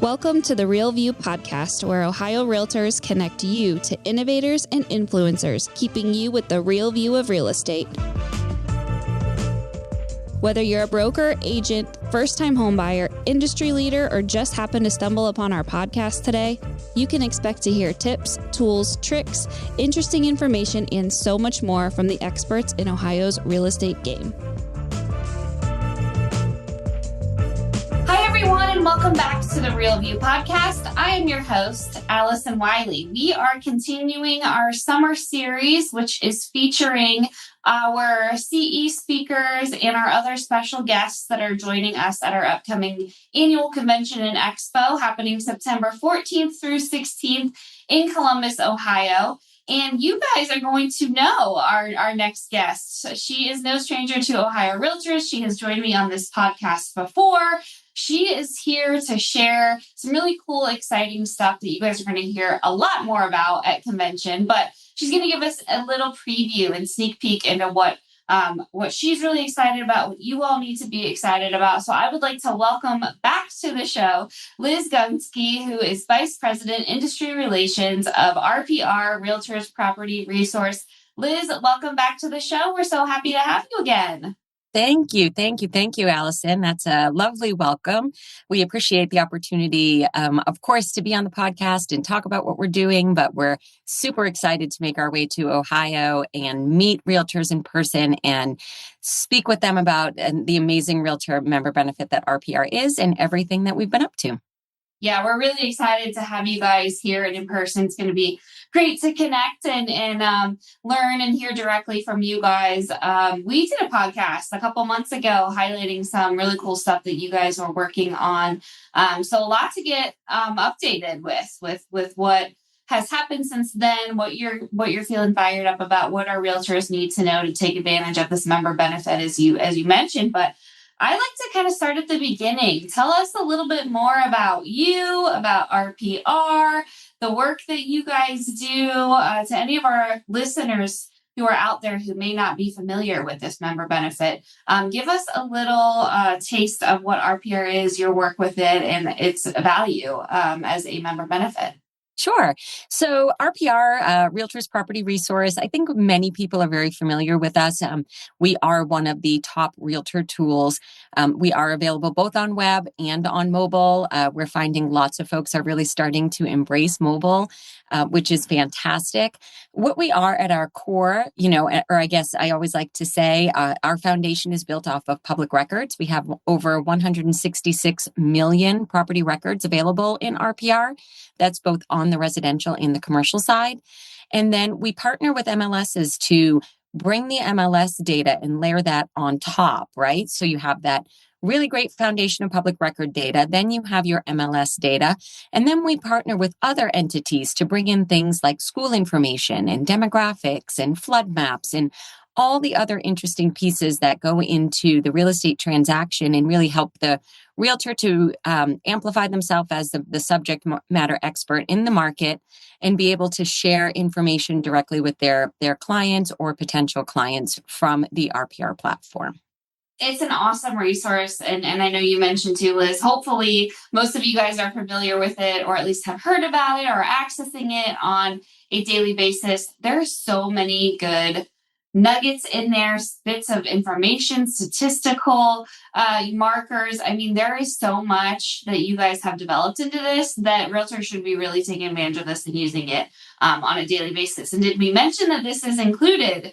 Welcome to the Real View podcast, where Ohio Realtors connect you to innovators and influencers, keeping you with the real view of real estate. Whether you're a broker, agent, first-time homebuyer, industry leader, or just happen to stumble upon our podcast today, you can expect to hear tips, tools, tricks, interesting information, and so much more from the experts in Ohio's real estate game. And welcome back to the Real View podcast. I am your host, Allison Wiley. We are continuing our summer series, which is featuring our CE speakers and our other special guests that are joining us at our upcoming annual convention and expo happening September 14th through 16th in Columbus, Ohio. And you guys are going to know our next guest. She is no stranger to Ohio Realtors. She has joined me on this podcast before. She is here to share some really cool, exciting stuff that you guys are going to hear a lot more about at convention. But she's going to give us a little preview and sneak peek into what she's really excited about, what you all need to be excited about. So I would like to welcome back to the show Liz Gunsky, who is Vice President, Industry Relations of RPR, Realtors Property Resource. Liz, welcome back to the show. We're so happy to have you again. Thank you, Allison. That's a lovely welcome. We appreciate the opportunity, of course, to be on the podcast and talk about what we're doing, but we're super excited to make our way to Ohio and meet realtors in person and speak with them about the amazing realtor member benefit that RPR is and everything that we've been up to. Yeah, we're really excited to have you guys here and in person. It's going to be great to connect and learn and hear directly from you guys. We did a podcast a couple months ago highlighting some really cool stuff that you guys are working on. So a lot to get updated with what has happened since then, what you're feeling fired up about, what our realtors need to know to take advantage of this member benefit as you mentioned. But I like to kind of start at the beginning. Tell us a little bit more about you, about RPR, the work that you guys do, to any of our listeners who are out there who may not be familiar with this member benefit. Give us a little taste of what RPR is, your work with it, and its value as a member benefit. Sure. So RPR, Realtors Property Resource, I think many people are very familiar with us. We are one of the top realtor tools. We are available both on web and on mobile. We're finding lots of folks are really starting to embrace mobile, which is fantastic. What we are at our core, or I guess I always like to say, our foundation is built off of public records. We have over 166 million property records available in RPR. That's both on the residential and the commercial side. And then we partner with MLSs to bring the MLS data and layer that on top, right? So you have that really great foundation of public record data. Then you have your MLS data. And then we partner with other entities to bring in things like school information and demographics and flood maps and all the other interesting pieces that go into the real estate transaction and really help the realtor to amplify themselves as the subject matter expert in the market and be able to share information directly with their clients or potential clients from the RPR platform. It's an awesome resource. And I know you mentioned too, Liz, hopefully most of you guys are familiar with it or at least have heard about it or accessing it on a daily basis. There are so many good nuggets in there, bits of information, statistical markers. I mean, there is so much that you guys have developed into this that realtors should be really taking advantage of this and using it on a daily basis. And did we mention that this is included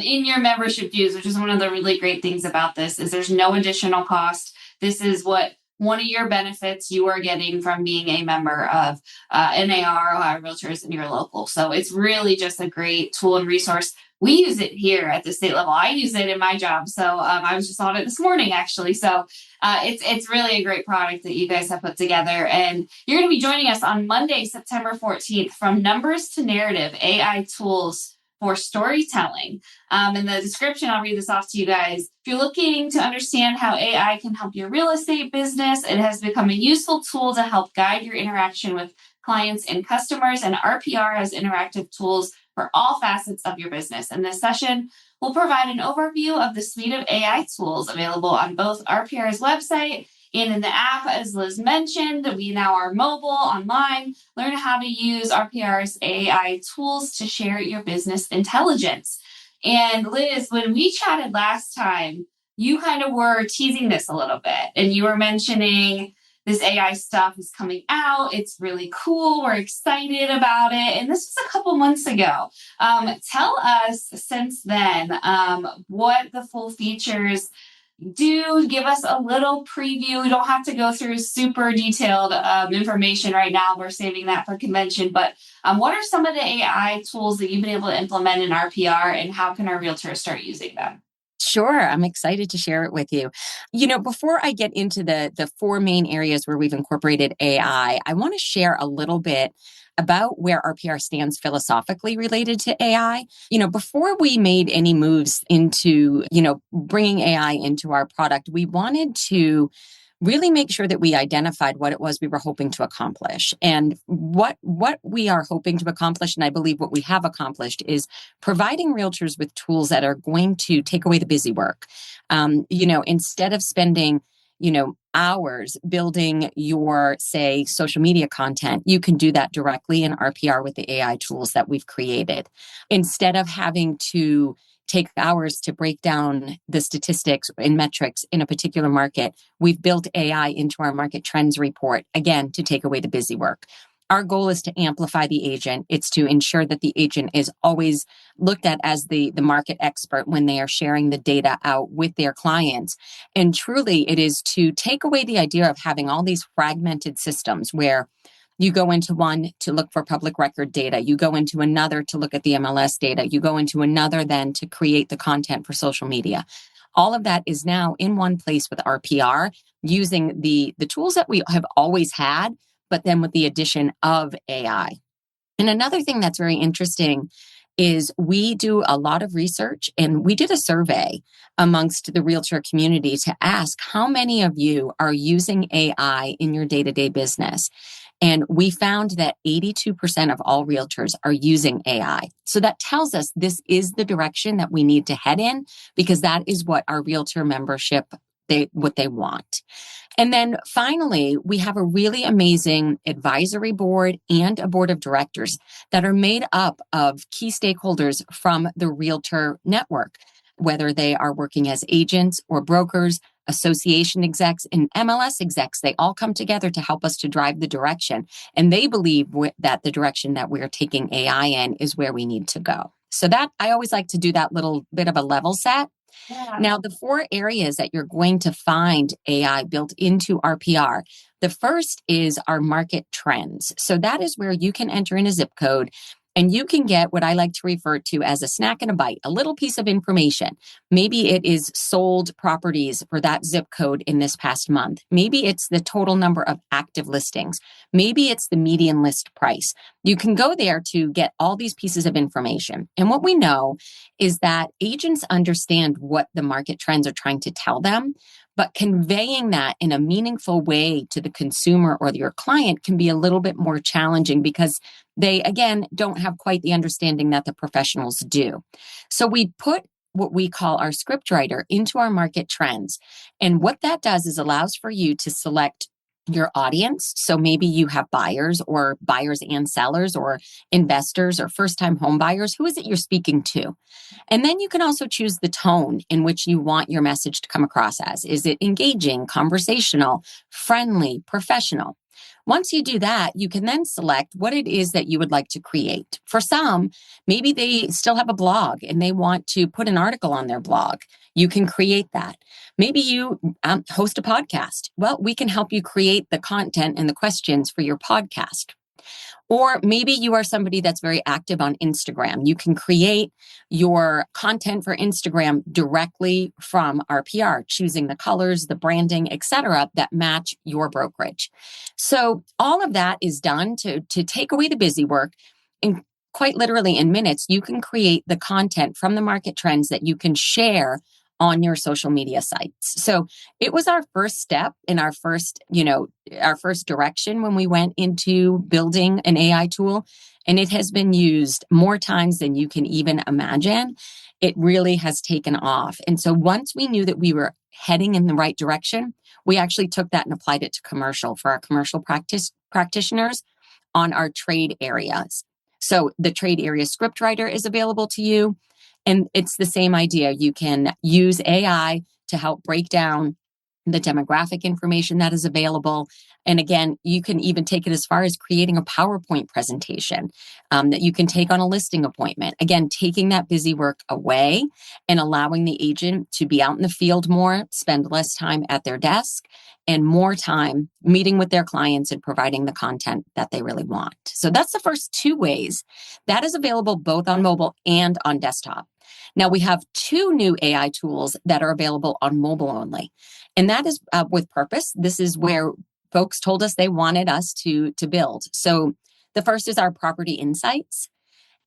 in your membership dues, which is one of the really great things about this, is there's no additional cost. This is what one of your benefits you are getting from being a member of NAR, Ohio Realtors, in your local. So it's really just a great tool and resource. We use it here at the state level. I use it in my job. So I was just on it this morning, actually. So it's really a great product that you guys have put together. And you're going to be joining us on Monday, September 14th, from Numbers to Narrative, AI Tools for Storytelling. In the description, I'll read this off to you guys. If you're looking to understand how AI can help your real estate business, it has become a useful tool to help guide your interaction with clients and customers, and RPR has interactive tools for all facets of your business. In this session, we'll provide an overview of the suite of AI tools available on both RPR's website And in the app, as Liz mentioned, we now are mobile, online, learn how to use RPR's AI tools to share your business intelligence. And Liz, when we chatted last time, you kind of were teasing this a little bit, and you were mentioning this AI stuff is coming out. It's really cool. We're excited about it. And this was a couple months ago. Tell us since then what the full features do. Give us a little preview. We don't have to go through super detailed information right now. We're saving that for convention. But what are some of the AI tools that you've been able to implement in RPR, and how can our realtors start using them? Sure. I'm excited to share it with you. Before I get into the four main areas where we've incorporated AI, I want to share a little bit about where RPR stands philosophically related to AI. Before we made any moves into, bringing AI into our product, we wanted to really make sure that we identified what it was we were hoping to accomplish. And what we are hoping to accomplish, and I believe what we have accomplished, is providing realtors with tools that are going to take away the busy work. Instead of spending, hours building your, say, social media content, you can do that directly in RPR with the AI tools that we've created. Instead of having to take hours to break down the statistics and metrics in a particular market, we've built AI into our market trends report, again, to take away the busy work. Our goal is to amplify the agent. It's to ensure that the agent is always looked at as the market expert when they are sharing the data out with their clients. And truly, it is to take away the idea of having all these fragmented systems where you go into one to look for public record data. You go into another to look at the MLS data. You go into another then to create the content for social media. All of that is now in one place with RPR using the tools that we have always had, but then with the addition of AI. And another thing that's very interesting is we do a lot of research, and we did a survey amongst the realtor community to ask how many of you are using AI in your day-to-day business. And we found that 82% of all realtors are using AI. So that tells us this is the direction that we need to head in, because that is what our realtor membership, what they want. And then finally, we have a really amazing advisory board and a board of directors that are made up of key stakeholders from the realtor network, whether they are working as agents or brokers, association execs, and MLS execs. They all come together to help us to drive the direction. And they believe that the direction that we're taking AI in is where we need to go. So that I always like to do that little bit of a level set. Yeah. Now, the four areas that you're going to find AI built into RPR, the first is our market trends. So that is where you can enter in a zip code and you can get what I like to refer to as a snack and a bite, a little piece of information. Maybe it is sold properties for that zip code in this past month. Maybe it's the total number of active listings. Maybe it's the median list price. You can go there to get all these pieces of information. And what we know is that agents understand what the market trends are trying to tell them, but conveying that in a meaningful way to the consumer or your client can be a little bit more challenging because they, again, don't have quite the understanding that the professionals do. So we put what we call our scriptwriter into our market trends. And what that does is allows for you to select your audience. So maybe you have buyers or buyers and sellers or investors or first-time home buyers. Who is it you're speaking to? And then you can also choose the tone in which you want your message to come across as. Is it engaging, conversational, friendly, professional? Once you do that, you can then select what it is that you would like to create. For some, maybe they still have a blog and they want to put an article on their blog. You can create that. Maybe you host a podcast. Well, we can help you create the content and the questions for your podcast. Or maybe you are somebody that's very active on Instagram. You can create your content for Instagram directly from RPR, choosing the colors, the branding, etc., that match your brokerage. So all of that is done to take away the busy work. And quite literally in minutes, you can create the content from the market trends that you can share on your social media sites. So it was our first step in our first direction when we went into building an AI tool. And it has been used more times than you can even imagine. It really has taken off. And so once we knew that we were heading in the right direction, We actually took that and applied it to commercial for our commercial practitioners on our trade areas. So the trade area scriptwriter is available to you. And it's the same idea. You can use AI to help break down the demographic information that is available. And again, you can even take it as far as creating a PowerPoint presentation that you can take on a listing appointment. Again, taking that busy work away and allowing the agent to be out in the field more, spend less time at their desk, and more time meeting with their clients and providing the content that they really want. So that's the first two ways. That is available both on mobile and on desktop. Now we have two new AI tools that are available on mobile only. And that is with purpose. This is where folks told us they wanted us to build. So the first is our property insights.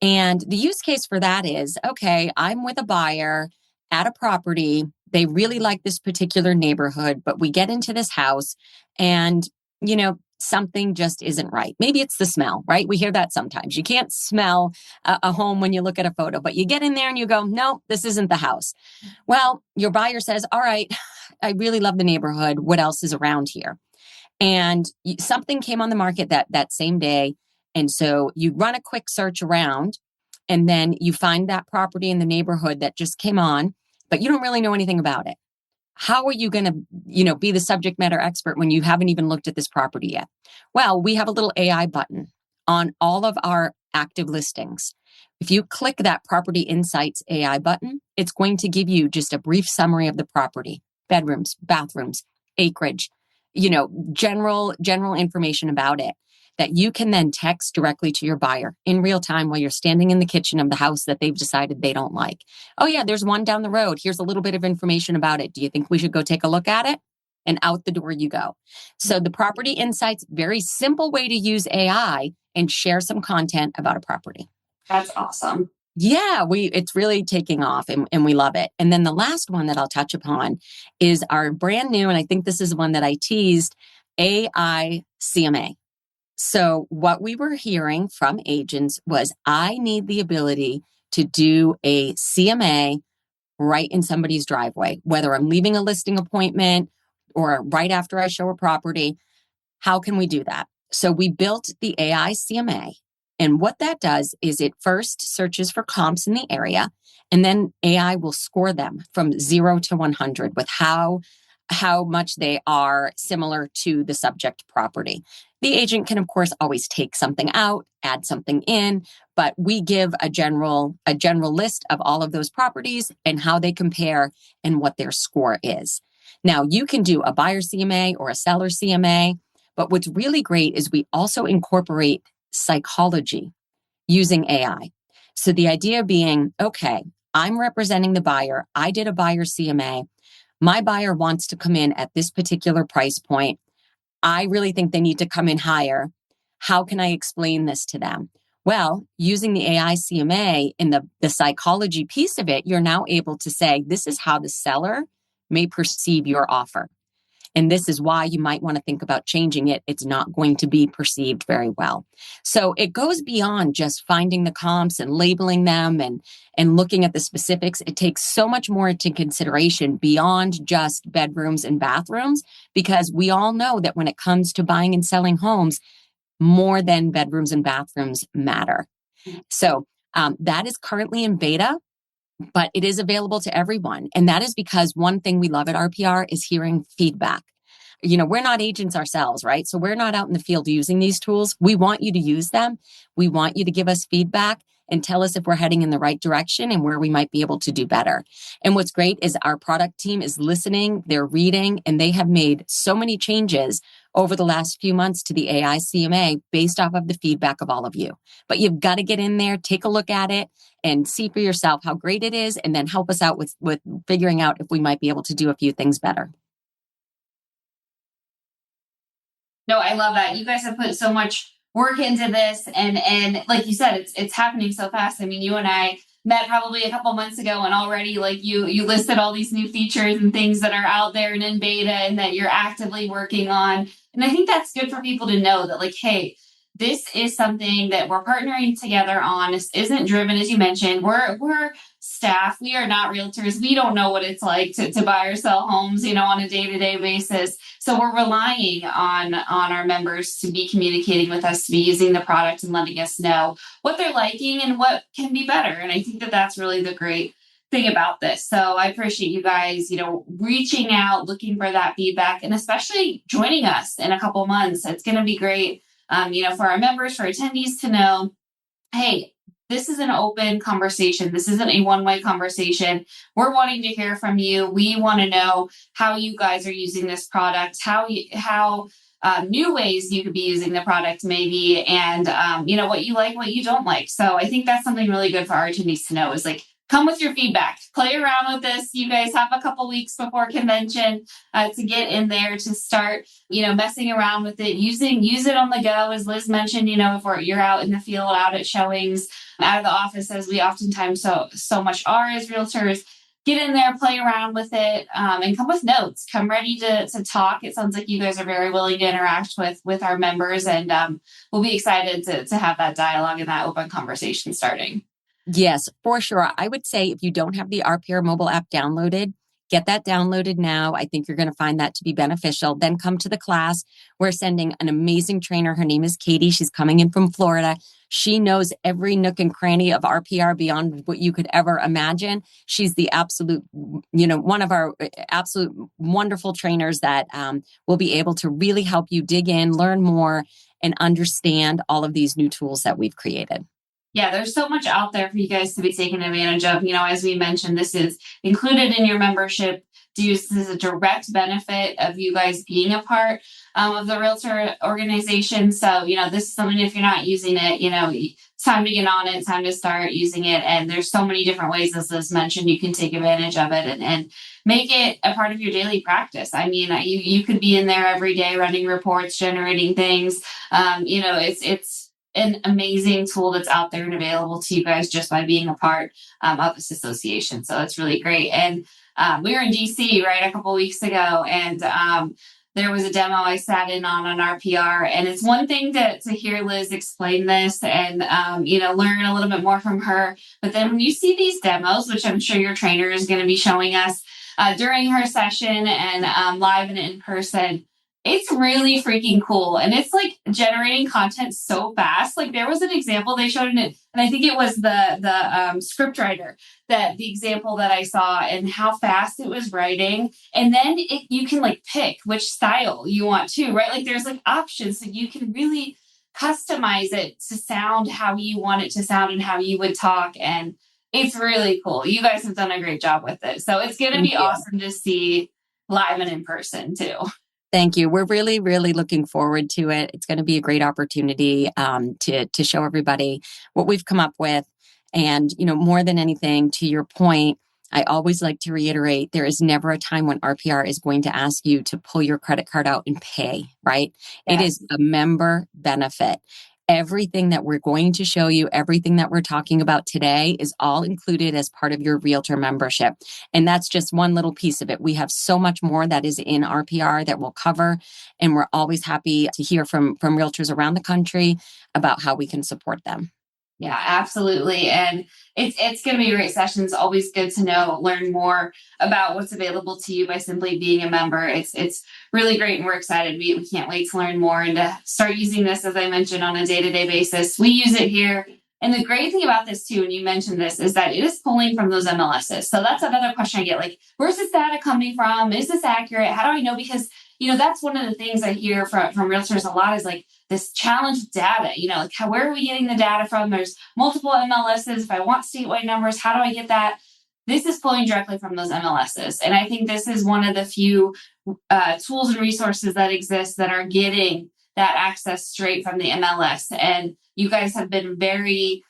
And the use case for that is, okay, I'm with a buyer at a property. They really like this particular neighborhood, but we get into this house and, something just isn't right. Maybe it's the smell, right? We hear that sometimes. You can't smell a home when you look at a photo, but you get in there and you go, no, this isn't the house. Well, your buyer says, all right, I really love the neighborhood. What else is around here? And something came on the market that same day. And so you run a quick search around and then you find that property in the neighborhood that just came on, but you don't really know anything about it. How are you going to, be the subject matter expert when you haven't even looked at this property yet? Well, we have a little AI button on all of our active listings. If you click that Property Insights AI button, it's going to give you just a brief summary of the property, bedrooms, bathrooms, acreage, general information about it that you can then text directly to your buyer in real time while you're standing in the kitchen of the house that they've decided they don't like. Oh yeah, there's one down the road. Here's a little bit of information about it. Do you think we should go take a look at it? And out the door you go. So the Property Insights, very simple way to use AI and share some content about a property. That's awesome. Yeah, it's really taking off and we love it. And then the last one that I'll touch upon is our brand new, and I think this is one that I teased, AI CMA. So what we were hearing from agents was, I need the ability to do a CMA right in somebody's driveway, whether I'm leaving a listing appointment or right after I show a property. How can we do that? So we built the AI CMA. And what that does is it first searches for comps in the area, and then AI will score them from 0 to 100 with how much they are similar to the subject property. The agent can, of course, always take something out, add something in, but we give a general list of all of those properties and how they compare and what their score is. Now, you can do a buyer CMA or a seller CMA, but what's really great is we also incorporate psychology using AI. So the idea being, okay, I'm representing the buyer. I did a buyer CMA. My buyer wants to come in at this particular price point. I really think they need to come in higher. How can I explain this to them? Well, using the AI CMA in the psychology piece of it, you're now able to say, this is how the seller may perceive your offer. And this is why you might want to think about changing it. It's not going to be perceived very well. So it goes beyond just finding the comps and labeling them and looking at the specifics. It takes so much more into consideration beyond just bedrooms and bathrooms, because we all know that when it comes to buying and selling homes, more than bedrooms and bathrooms matter. So that is currently in beta, but it is available to everyone. And that is because one thing we love at RPR is hearing feedback. We're not agents ourselves, right? So we're not out in the field using these tools. We want you to use them. We want you to give us feedback and tell us if we're heading in the right direction and where we might be able to do better. And what's great is our product team is listening, they're reading, and they have made so many changes over the last few months to the AI CMA based off of the feedback of all of you. But you've got to get in there, take a look at it, and see for yourself how great it is, and then help us out with figuring out if we might be able to do a few things better. No, I love that. You guys have put so much work into this, and like you said, it's happening so fast. I mean, you and I met probably a couple months ago, and already like you listed all these new features and things that are out there and in beta and that you're actively working on. And I think that's good for people to know that, like, hey, this is something that we're partnering together on. This isn't driven, as you mentioned. We're staff. We are not realtors. We don't know what it's like to buy or sell homes, on a day-to-day basis. So we're relying on our members to be communicating with us, to be using the product and letting us know what they're liking and what can be better. And I think that that's really the great thing about this. So I appreciate you guys, reaching out, looking for that feedback, and especially joining us in a couple of months. It's going to be great. For our members, for attendees to know, hey, this is an open conversation. This isn't a one-way conversation. We're wanting to hear from you. We want to know how you guys are using this product, how new ways you could be using the product maybe, and what you like, what you don't like. So I think that's something really good for our attendees to know is like, come with your feedback, play around with this. You guys have a couple weeks before convention to get in there, to start, messing around with it, use it on the go. As Liz mentioned, if you're out in the field, out at showings, out of the office, as we oftentimes so much are as realtors, get in there, play around with it, and come with notes. Come ready to talk. It sounds like you guys are very willing to interact with our members, and we'll be excited to have that dialogue and that open conversation starting. Yes, for sure. I would say if you don't have the RPR mobile app downloaded, get that downloaded now. I think you're going to find that to be beneficial. Then come to the class. We're sending an amazing trainer. Her name is Katie. She's coming in from Florida. She knows every nook and cranny of RPR beyond what you could ever imagine. She's the absolute, one of our absolute wonderful trainers that will be able to really help you dig in, learn more, and understand all of these new tools that we've created. Yeah, there's so much out there for you guys to be taking advantage of. As we mentioned, this is included in your membership dues. This is a direct benefit of you guys being a part of the Realtor organization. So, this is something, if you're not using it, it's time to get on it, it's time to start using it. And there's so many different ways, as Liz mentioned, you can take advantage of it and make it a part of your daily practice. I mean, you could be in there every day running reports, generating things. It's an amazing tool that's out there and available to you guys just by being a part of this association. So it's really great. And we were in DC, right, a couple of weeks ago, and there was a demo I sat in on RPR. And it's one thing to hear Liz explain this and, learn a little bit more from her. But then when you see these demos, which I'm sure your trainer is going to be showing us during her session and live and in person, it's really freaking cool. And it's like generating content so fast. Like there was an example they showed in it, and I think it was the script writer, that the example that I saw and how fast it was writing. And then you can like pick which style you want to, right? Like there's like options, so you can really customize it to sound how you want it to sound and how you would talk. And it's really cool. You guys have done a great job with it. So it's going to be awesome to see live and in person too. Thank you. We're really, really looking forward to it. It's going to be a great opportunity to show everybody what we've come up with. And, more than anything, to your point, I always like to reiterate, there is never a time when RPR is going to ask you to pull your credit card out and pay, right? Yes. It is a member benefit. Everything that we're going to show you, everything that we're talking about today is all included as part of your Realtor membership. And that's just one little piece of it. We have so much more that is in RPR that we'll cover. And we're always happy to hear from realtors around the country about how we can support them. Yeah, absolutely. And it's going to be a great session. It's always good to learn more about what's available to you by simply being a member. It's really great, and we're excited. We can't wait to learn more and to start using this, as I mentioned, on a day-to-day basis. We use it here. And the great thing about this too, and you mentioned this, is that it is pulling from those MLSs. So that's another question I get, like, where's this data coming from? Is this accurate? How do I know? Because, that's one of the things I hear from realtors a lot is like this challenge data, like where are we getting the data from? There's multiple MLSs. If I want statewide numbers, how do I get that? This is pulling directly from those MLSs. And I think this is one of the few tools and resources that exist that are getting that access straight from the MLS. And you guys have been very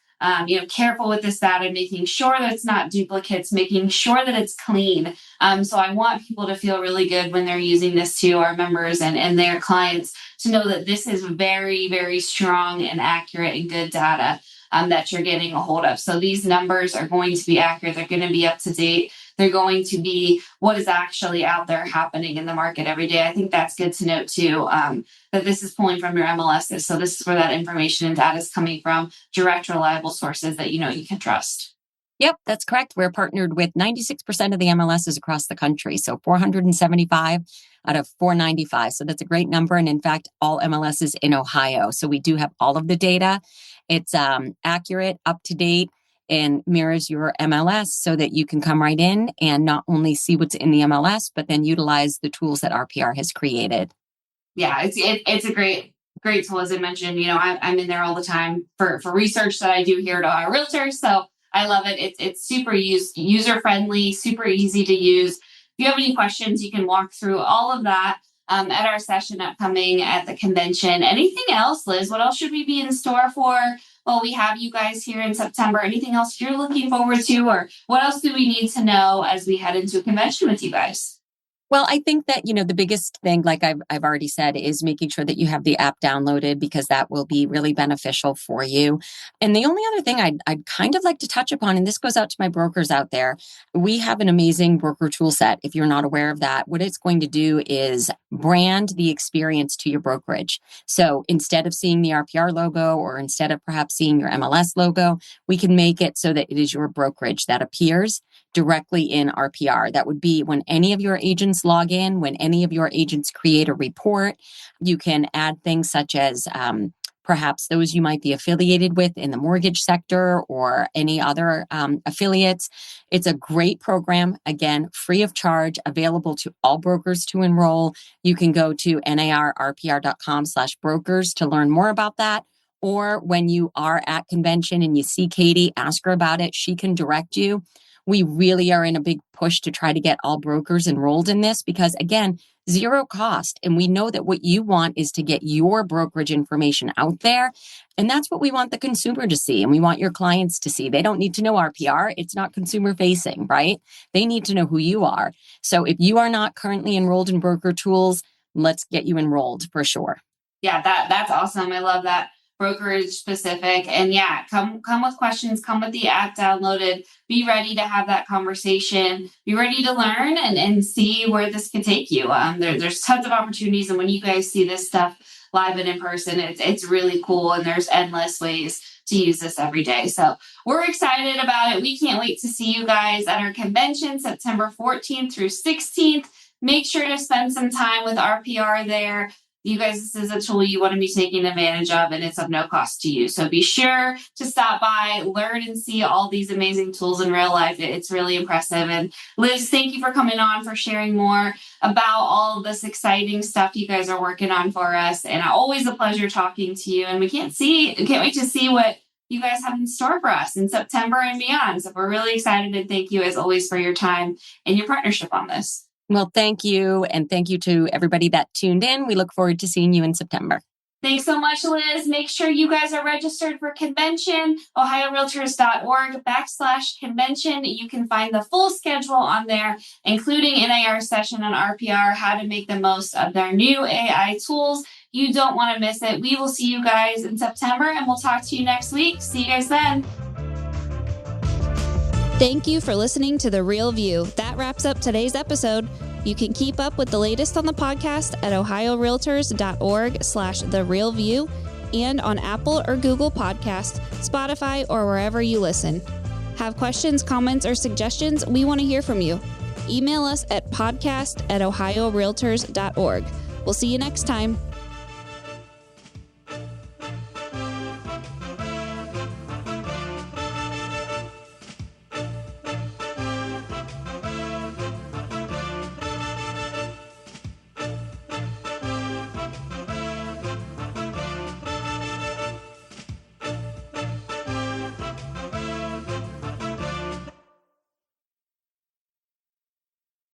careful with this data, making sure that it's not duplicates, making sure that it's clean. So I want people to feel really good when they're using this to our members and their clients, to know that this is very, very strong and accurate and good data that you're getting a hold of. So these numbers are going to be accurate. They're going to be up to date. They're going to be what is actually out there happening in the market every day. I think that's good to note too, that this is pulling from your MLSs. So this is where that information and data is coming from, direct, reliable sources that you can trust. Yep, that's correct. We're partnered with 96% of the MLSs across the country. So 475 out of 495. So that's a great number. And in fact, all MLSs in Ohio. So we do have all of the data. It's accurate, up to date, and mirrors your MLS so that you can come right in and not only see what's in the MLS, but then utilize the tools that RPR has created. Yeah, it's a great tool. As I mentioned, I'm in there all the time for research that I do here at Ohio Realtors. So I love it. It's super user friendly, super easy to use. If you have any questions, you can walk through all of that at our session upcoming at the convention. Anything else, Liz? What else should we be in store for? Well, we have you guys here in September. Anything else you're looking forward to, or what else do we need to know as we head into a convention with you guys? Well, I think that, the biggest thing, like I've already said, is making sure that you have the app downloaded, because that will be really beneficial for you. And the only other thing I'd kind of like to touch upon, and this goes out to my brokers out there, we have an amazing broker tool set. If you're not aware of that, what it's going to do is brand the experience to your brokerage. So instead of seeing the RPR logo, or instead of perhaps seeing your MLS logo, we can make it so that it is your brokerage that appears directly in RPR. That would be when any of your agents log in, when any of your agents create a report. You can add things such as perhaps those you might be affiliated with in the mortgage sector or any other affiliates. It's a great program, again, free of charge, available to all brokers to enroll. You can go to narrpr.com/brokers to learn more about that. Or when you are at convention and you see Katie, ask her about it. She can direct you. We really are in a big push to try to get all brokers enrolled in this because, again, zero cost. And we know that what you want is to get your brokerage information out there. And that's what we want the consumer to see. And we want your clients to see. They don't need to know RPR. It's not consumer facing, right? They need to know who you are. So if you are not currently enrolled in broker tools, let's get you enrolled for sure. Yeah, that's awesome. I love that. Brokerage specific. And yeah, come with questions, come with the app downloaded, be ready to have that conversation, be ready to learn and see where this can take you. There's tons of opportunities. And when you guys see this stuff live and in person, it's really cool. And there's endless ways to use this every day. So we're excited about it. We can't wait to see you guys at our convention, September 14th through 16th. Make sure to spend some time with RPR there. You guys, this is a tool you want to be taking advantage of, and it's of no cost to you. So be sure to stop by, learn and see all these amazing tools in real life. It's really impressive. And Liz, thank you for coming on, for sharing more about all of this exciting stuff you guys are working on for us. And always a pleasure talking to you. And we can't wait to see what you guys have in store for us in September and beyond. So we're really excited, and thank you as always for your time and your partnership on this. Well, thank you. And thank you to everybody that tuned in. We look forward to seeing you in September. Thanks so much, Liz. Make sure you guys are registered for convention, ohiorealtors.org/convention. You can find the full schedule on there, including NAR session on RPR, how to make the most of their new AI tools. You don't want to miss it. We will see you guys in September, and we'll talk to you next week. See you guys then. Thank you for listening to The Real View. That wraps up today's episode. You can keep up with the latest on the podcast at ohiorealtors.org/therealview and on Apple or Google Podcasts, Spotify, or wherever you listen. Have questions, comments, or suggestions? We want to hear from you. Email us at podcast@ohiorealtors.org. We'll see you next time.